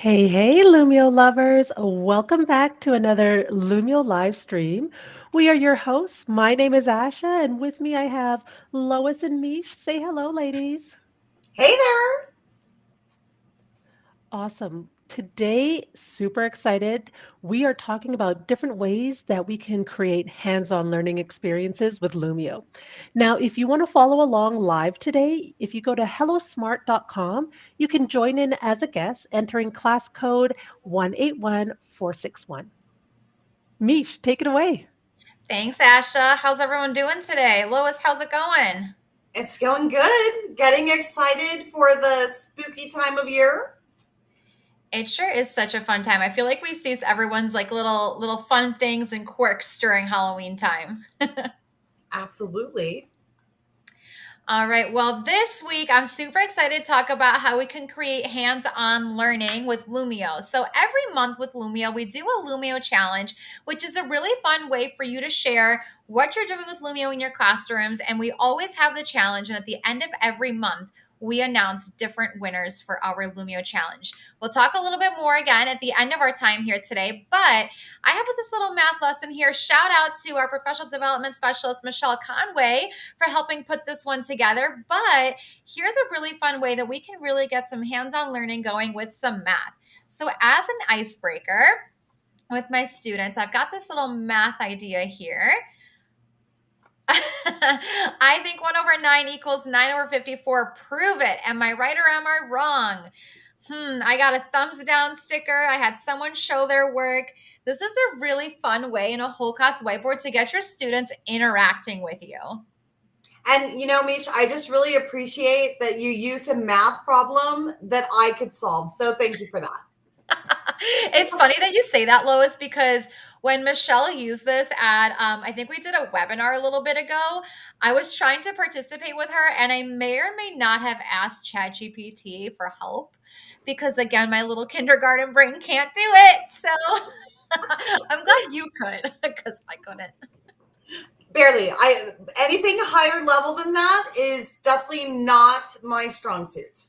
Hey, Lumio lovers. Welcome back to another Lumio live stream. We are your hosts. My name is Asha, and with me I have Lois and Mish. Say hello, ladies. Hey there. Awesome. Today, super excited. We are talking about different ways that we can create hands-on learning experiences with Lumio. Now, if you want to follow along live today, if you go to hellosmart.com, you can join in as a guest entering class code 181461. Mish, take it away. Thanks, Asha. How's everyone doing today? Lois, how's it going? It's going good. Getting excited for the spooky time of year. It sure is such a fun time. I feel like we see everyone's like little fun things and quirks during Halloween time. Absolutely. All right. Well, this week I'm super excited to talk about how we can create hands-on learning with Lumio. So every month with Lumio, we do a Lumio challenge, which is a really fun way for you to share what you're doing with Lumio in your classrooms. And we always have the challenge. And at the end of every month, we announce different winners for our Lumio challenge. We'll talk a little bit more again at the end of our time here today, but I have this little math lesson here. Shout out to our professional development specialist, Michelle Conway, for helping put this one together. But here's a really fun way that we can really get some hands-on learning going with some math. So as an icebreaker with my students, I've got this little math idea here. I think 1 over 9 equals 9 over 54. Prove it. Am I right or am I wrong? I got a thumbs down sticker. I had someone show their work. This is a really fun way in a whole class whiteboard to get your students interacting with you. And Mish, I just really appreciate that you used a math problem that I could solve. So thank you for that. It's funny that you say that, Lois, because when Michelle used this at, I think we did a webinar a little bit ago, I was trying to participate with her, and I may or may not have asked ChatGPT for help because, again, my little kindergarten brain can't do it. So I'm glad you could because I couldn't. Barely. Anything higher level than that is definitely not my strong suit.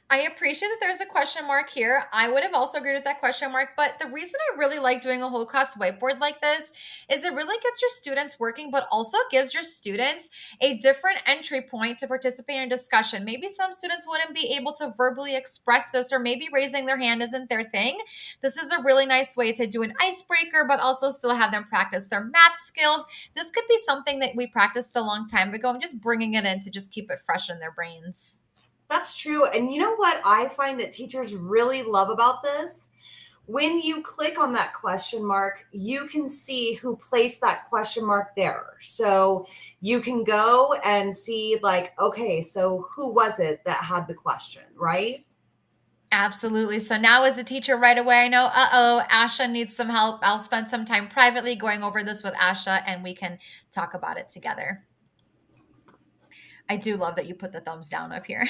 I appreciate that there's a question mark here. I would have also agreed with that question mark, but the reason I really like doing a whole class whiteboard like this is it really gets your students working, but also gives your students a different entry point to participate in a discussion. Maybe some students wouldn't be able to verbally express this, or maybe raising their hand isn't their thing. This is a really nice way to do an icebreaker, but also still have them practice their math skills. This could be something that we practiced a long time ago and just bringing it in to just keep it fresh in their brains. That's true. And you know what I find that teachers really love about this? When you click on that question mark, you can see who placed that question mark there. So you can go and see, like, okay, so who was it that had the question, right? Absolutely. So now as a teacher right away, I know, Asha needs some help. I'll spend some time privately going over this with Asha and we can talk about it together. I do love that you put the thumbs down up here.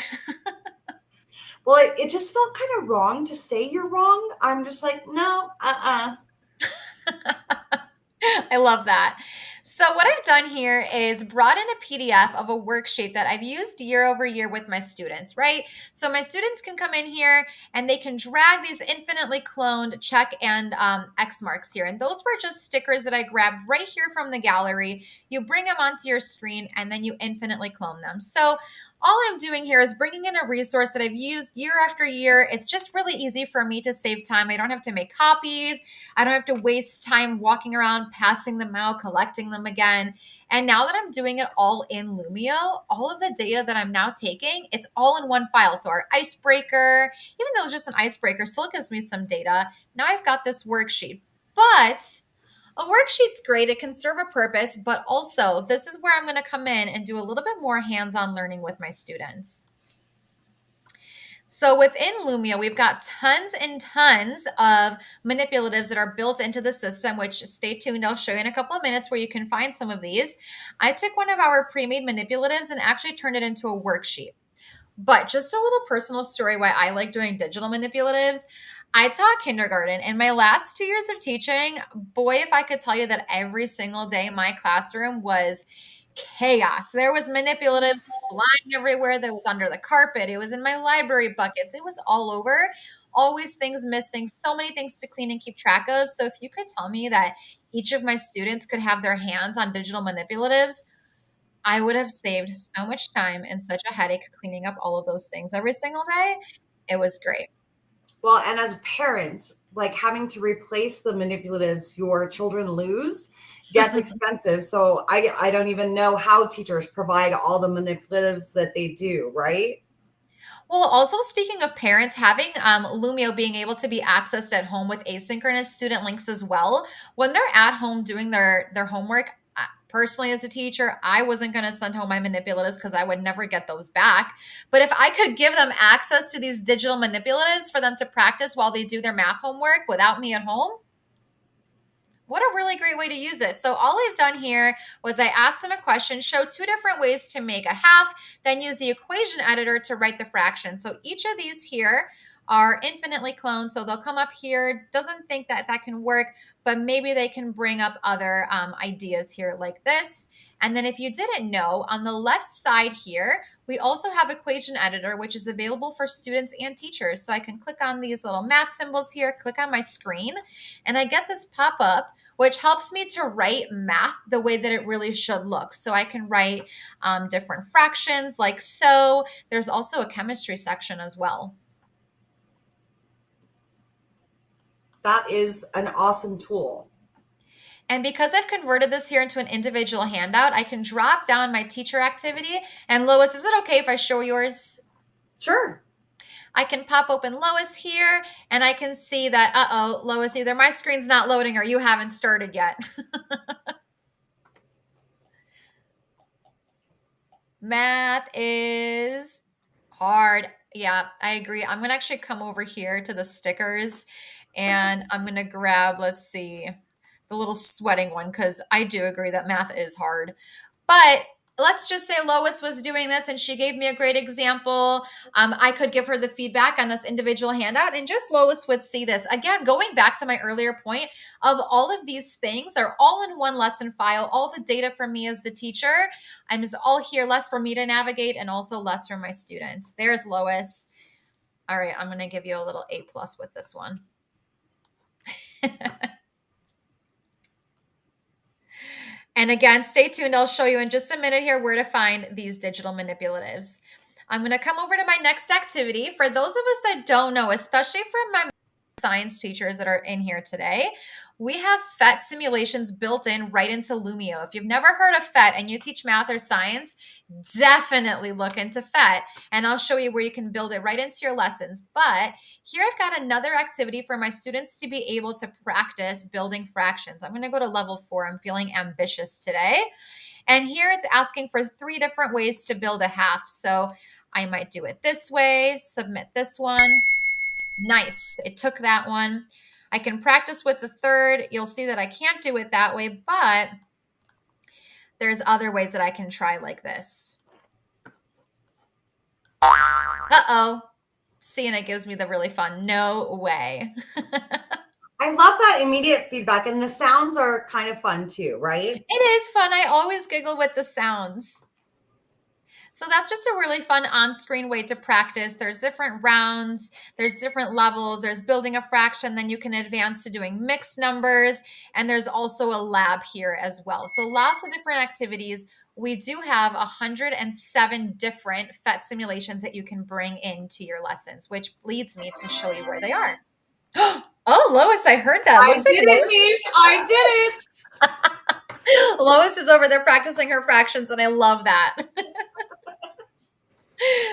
Well, it just felt kind of wrong to say you're wrong. I'm just like, no, I love that. So what I've done here is brought in a PDF of a worksheet that I've used year over year with my students, right? So my students can come in here and they can drag these infinitely cloned check and X marks here. And those were just stickers that I grabbed right here from the gallery. You bring them onto your screen and then you infinitely clone them. So all I'm doing here is bringing in a resource that I've used year after year. It's just really easy for me to save time. I don't have to make copies. I don't have to waste time walking around, passing them out, collecting them again. And now that I'm doing it all in Lumio, all of the data that I'm now taking, it's all in one file. So our icebreaker, even though it's just an icebreaker, still gives me some data. Now I've got this worksheet. But a worksheet's great. It can serve a purpose, but also this is where I'm going to come in and do a little bit more hands-on learning with my students. So within Lumio, we've got tons and tons of manipulatives that are built into the system, which stay tuned. I'll show you in a couple of minutes where you can find some of these. I took one of our pre-made manipulatives and actually turned it into a worksheet. But just a little personal story why I like doing digital manipulatives. I taught kindergarten in my last 2 years of teaching. Boy, if I could tell you that every single day my classroom was chaos. There was manipulative flying everywhere. That was under the carpet. It was in my library buckets. It was all over. always things missing, so many things to clean and keep track of. So if you could tell me that each of my students could have their hands on digital manipulatives, I would have saved so much time and such a headache cleaning up all of those things every single day. It was great. Well, and as parents, like having to replace the manipulatives your children lose gets expensive. So I don't even know how teachers provide all the manipulatives that they do, right? Well, also speaking of parents, having Lumio being able to be accessed at home with asynchronous student links as well, when they're at home doing their homework. Personally, as a teacher, I wasn't going to send home my manipulatives because I would never get those back. But if I could give them access to these digital manipulatives for them to practice while they do their math homework without me at home, what a really great way to use it. So all I've done here was I asked them a question, show 2 different ways to make a half, then use the equation editor to write the fraction. So each of these here are infinitely cloned. So they'll come up here, doesn't think that that can work, but maybe they can bring up other ideas here like this. And then if you didn't know, on the left side here, we also have equation editor, which is available for students and teachers. So I can click on these little math symbols here, click on my screen, and I get this pop up, which helps me to write math the way that it really should look. So I can write different fractions like so. There's also a chemistry section as well. That is an awesome tool. And because I've converted this here into an individual handout, I can drop down my teacher activity. And Lois, is it okay if I show yours? Sure. I can pop open Lois here and I can see that, uh-oh, Lois, either my screen's not loading or you haven't started yet. Math is hard. Yeah, I agree. I'm going to actually come over here to the stickers and I'm going to grab, let's see, the little sweating one because I do agree that math is hard. But let's just say Lois was doing this and she gave me a great example. I could give her the feedback on this individual handout and just Lois would see this. Again, going back to my earlier point of all of these things are all in one lesson file, all the data for me as the teacher. I'm just all here, less for me to navigate and also less for my students. There's Lois. All right, I'm going to give you a little A+ with this one. And again, stay tuned. I'll show you in just a minute here where to find these digital manipulatives. I'm going to come over to my next activity. For those of us that don't know, especially for my science teachers that are in here today, we have PhET simulations built in right into Lumio. If you've never heard of PhET and you teach math or science, definitely look into PhET and I'll show you where you can build it right into your lessons. But here I've got another activity for my students to be able to practice building fractions. I'm going to go to level 4. I'm feeling ambitious today. And here it's asking for 3 different ways to build a half. So I might do it this way, submit this one. Nice. It took that one. I can practice with the third. You'll see that I can't do it that way, but there's other ways that I can try like this. Uh-oh. See, and it gives me the really fun, no way. I love that immediate feedback. And the sounds are kind of fun too, right? It is fun. I always giggle with the sounds. So that's just a really fun on-screen way to practice. There's different rounds, there's different levels, there's building a fraction, then you can advance to doing mixed numbers, and there's also a lab here as well. So lots of different activities. We do have 107 different PhET simulations that you can bring into your lessons, which leads me to show you where they are. Oh, Lois, I heard that. I Looks like did it, Mish. I did it. Lois is over there practicing her fractions, and I love that.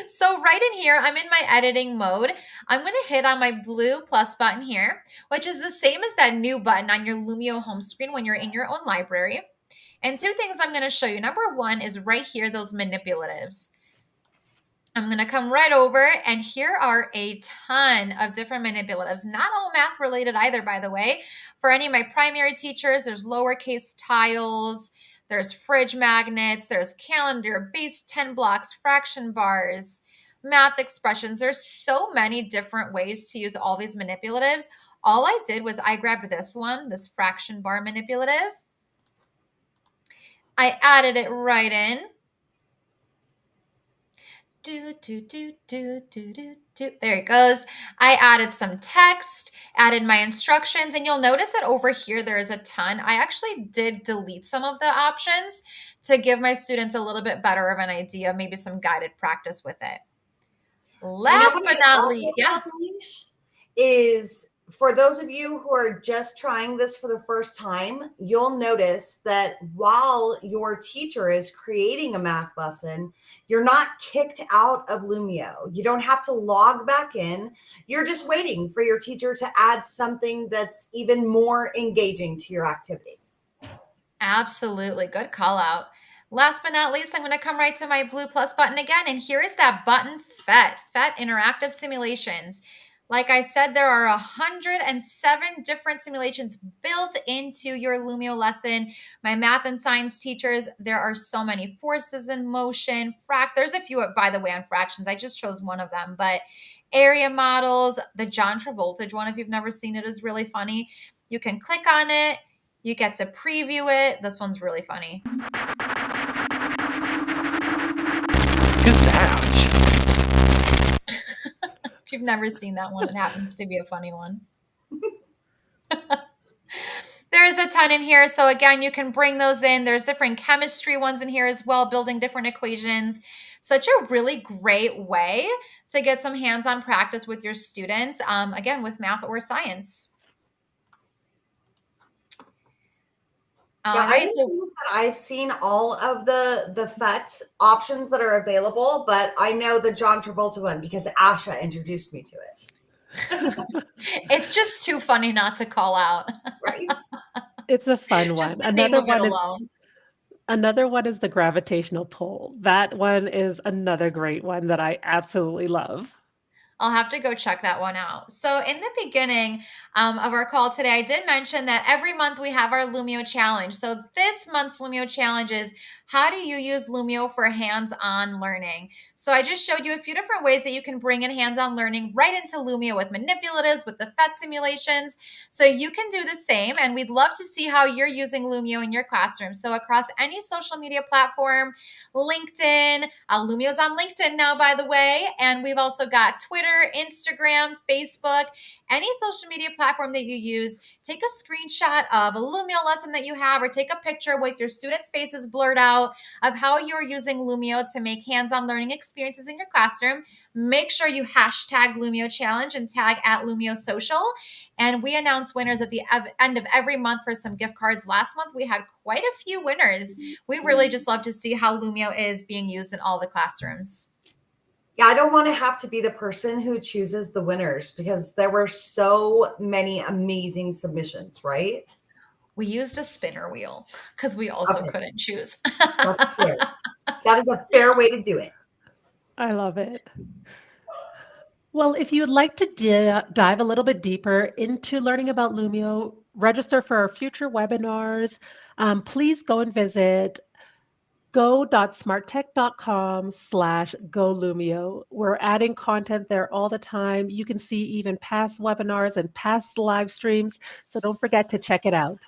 So right in here, I'm in my editing mode. I'm going to hit on my blue plus button here, which is the same as that new button on your Lumio home screen when you're in your own library. And 2 things I'm going to show you. Number 1 is right here, those manipulatives. I'm going to come right over, and here are a ton of different manipulatives, not all math related either, by the way. For any of my primary teachers, there's lowercase tiles, there's fridge magnets, there's calendar, base 10 blocks, fraction bars, math expressions. There's so many different ways to use all these manipulatives. All I did was I grabbed this one, this fraction bar manipulative. I added it right in. Do, do, do, do, do, do, do. There it goes. I added some text, added my instructions, and you'll notice that over here there is a ton. I actually did delete some of the options to give my students a little bit better of an idea, maybe some guided practice with it. You know Last what but I not also least, yeah. love, Manish, is for those of you who are just trying this for the first time, you'll notice that while your teacher is creating a math lesson, you're not kicked out of Lumio. You don't have to log back in. You're just waiting for your teacher to add something that's even more engaging to your activity. Absolutely. Good call out. Last but not least, I'm going to come right to my blue plus button again. And here is that button FET Interactive Simulations. Like I said, there are 107 different simulations built into your Lumio lesson. My math and science teachers, there are so many forces in motion, there's a few, by the way, on fractions. I just chose one of them, but area models, the John Travolta one, if you've never seen it, is really funny. You can click on it. You get to preview it. This one's really funny. If you've never seen that one, it happens to be a funny one. There's a ton in here. So again, you can bring those in. There's different chemistry ones in here as well, building different equations. Such a really great way to get some hands-on practice with your students, again, with math or science. All Yeah, right. So I've seen all of the FET options that are available, but I know the John Travolta one because Asha introduced me to it. it's just too funny not to call out. Right? It's a fun Just one. the name of it alone. Another one is the gravitational pull. That one is another great one that I absolutely love. I'll have to go check that one out. So, in the beginning of our call today, I did mention that every month we have our Lumio challenge. So, this month's Lumio challenge is how do you use Lumio for hands on learning? So, I just showed you a few different ways that you can bring in hands on learning right into Lumio with manipulatives, with the FET simulations. So, you can do the same. And we'd love to see how you're using Lumio in your classroom. So, across any social media platform, LinkedIn, Lumio's on LinkedIn now, by the way. And we've also got Twitter, Instagram, Facebook, any social media platform that you use. Take a screenshot of a Lumio lesson that you have, or take a picture with your students' faces blurred out of how you're using Lumio to make hands-on learning experiences in your classroom. Make sure you hashtag Lumio Challenge and tag at Lumio Social. And we announce winners at the end of every month for some gift cards. Last month, we had quite a few winners. We really just love to see how Lumio is being used in all the classrooms. Yeah, I don't want to have to be the person who chooses the winners because there were so many amazing submissions, right? We used a spinner wheel because we also couldn't choose. That's fair. That is a fair way to do it. I love it. Well, if you'd like to dive a little bit deeper into learning about Lumio, register for our future webinars, please go and visit go.smarttech.com/golumio. We're adding content there all the time. You can see even past webinars and past live streams, so don't forget to check it out.